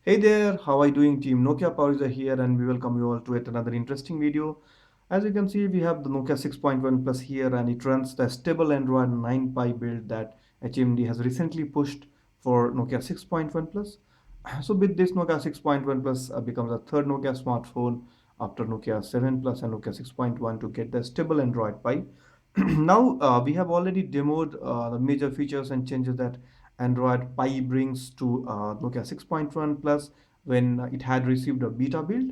Hey there, how are you doing? Team Nokia Power is here, and we welcome you all to yet another interesting video. As you can see, we have the Nokia 6.1 Plus here, and it runs the stable Android 9 Pie build that HMD has recently pushed for Nokia 6.1 Plus. So with this, Nokia 6.1 Plus becomes a third Nokia smartphone after Nokia 7 Plus and Nokia 6.1 to get the stable Android Pie. Now we have already demoed the major features and changes that Android Pie brings to Nokia 6.1 Plus when it had received a beta build.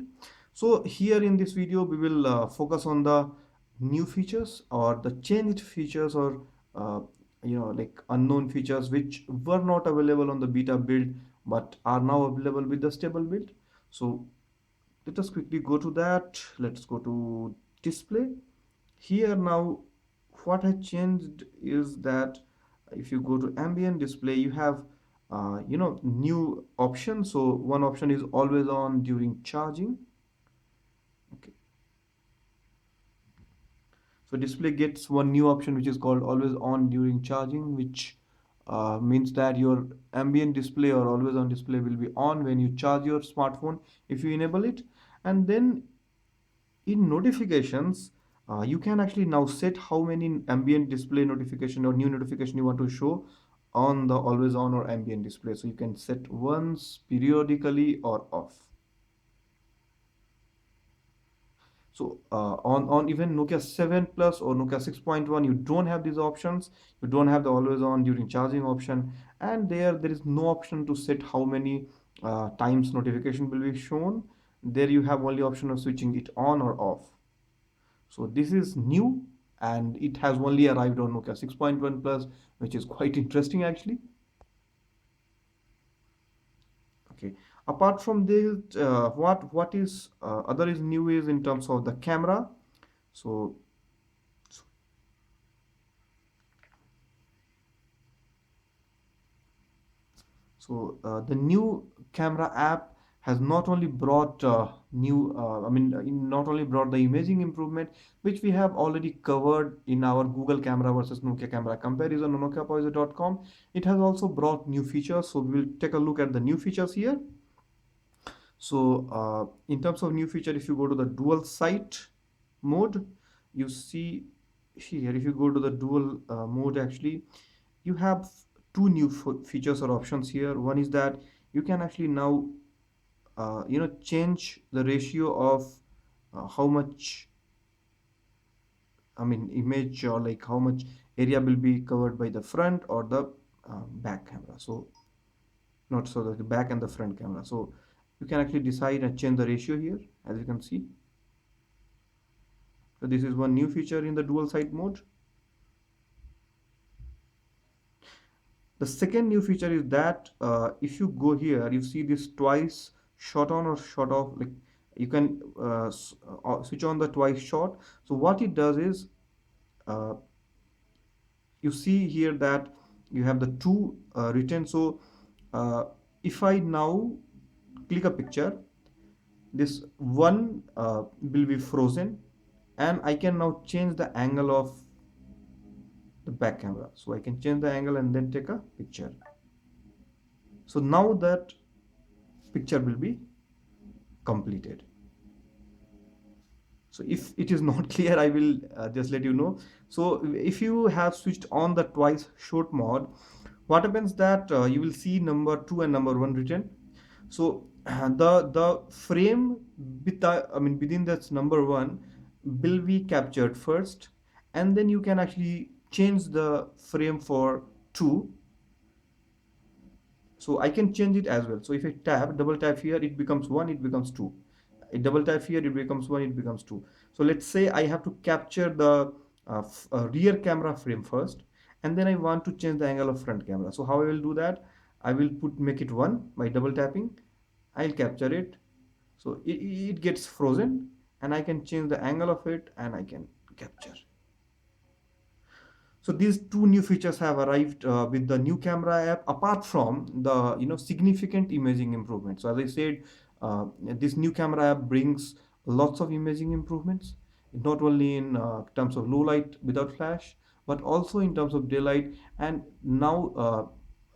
So here in this video, we will focus on the new features or the changed features or uh, like unknown features which were not available on the beta build but are now available with the stable build. So let us quickly go to that. Let's go to display. Here now, what has changed is that if you go to ambient display, you have new options. So one option is always on during charging. Okay, so display gets one new option which is called always on during charging, which means that your ambient display or always on display will be on when you charge your smartphone if you enable it. And then in notifications, you can actually now set how many ambient display notification or new notification you want to show on the always on or ambient display. So you can set once, periodically, or off. So on even Nokia 7 Plus or Nokia 6.1, you don't have these options. You don't have the always on during charging option, and there is no option to set how many times notification will be shown. There you have only option of switching it on or off. So this is new and it has only arrived on Nokia 6.1 Plus, which is quite interesting actually. Okay. Apart from this, what is other is new is in terms of the camera. So the new camera app has not only brought not only brought the imaging improvement, which we have already covered in our Google camera versus Nokia camera comparison on nokiapoiser.com. It has also brought new features. So we will take a look at the new features here. So in terms of new feature, if you go to the dual sight mode, you see here, if you go to the dual mode, actually, you have two new features or options here. One is that you can actually now, change the ratio of how much, image or like how much area will be covered by the front or the back camera. So not so the back and the front camera. So you can actually decide and change the ratio here, as you can see. So this is one new feature in the dual sight mode. The second new feature is that if you go here, you see this twice shot on or shot off. Like you can switch on the twice shot. So what it does is uh, you see here that you have the two written. So uh, if I now click a picture, this one will be frozen, and I can now change the angle of the back camera. So I can change the angle and then take a picture. So now that picture will be completed. So if it is not clear, I will just let you know. So if you have switched on the twice shot mode, what happens that you will see number 2 and number 1 written. So the frame within that number 1 will be captured first, and then you can actually change the frame for 2. So I can change it as well. So if I double tap here, it becomes 1, it becomes 2. I double tap here, it becomes 1, it becomes 2. So let's say I have to capture the rear camera frame first, and then I want to change the angle of front camera. So how I will do that? I will make it 1 by double tapping. I'll capture it. So it gets frozen, and I can change the angle of it, and I can capture. So these two new features have arrived with the new camera app, apart from the significant imaging improvements. So as I said, this new camera app brings lots of imaging improvements, not only in terms of low light without flash, but also in terms of daylight. And now,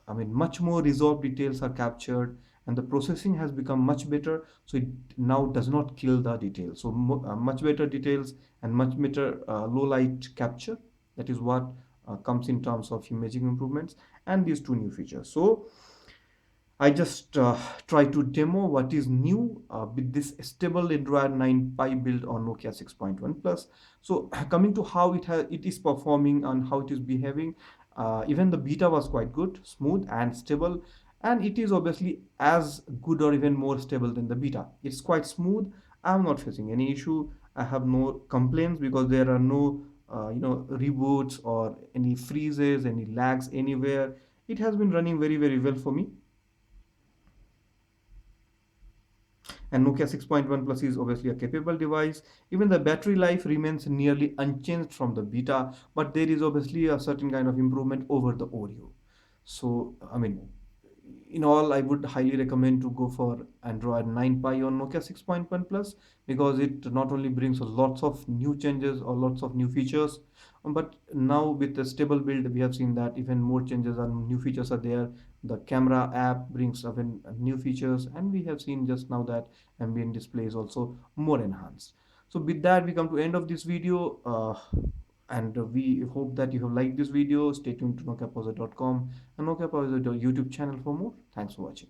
much more resolved details are captured, and the processing has become much better, so it now does not kill the details. So much better details and much better low light capture. That is what comes in terms of imaging improvements and these two new features. So I just try to demo what is new with this stable Android 9 Pie build on Nokia 6.1 Plus. So coming to how it is performing and how it is behaving, even the beta was quite good, smooth and stable, and it is obviously as good or even more stable than the beta. It's quite smooth. I'm not facing any issue. I have no complaints because there are no reboots or any freezes, any lags anywhere. It has been running very well for me. And Nokia 6.1 Plus is obviously a capable device. Even the battery life remains nearly unchanged from the beta, but there is obviously a certain kind of improvement over the Oreo. So, I mean, in all, I would highly recommend to go for Android 9 Pie on Nokia 6.1 Plus because it not only brings lots of new changes or lots of new features, but now with the stable build, we have seen that even more changes and new features are there. The camera app brings even new features, and we have seen just now that ambient display is also more enhanced. So with that, we come to end of this video. And we hope that you have liked this video. Stay tuned to nokiapauser.com and Nokia Pauser YouTube channel for more. Thanks for watching.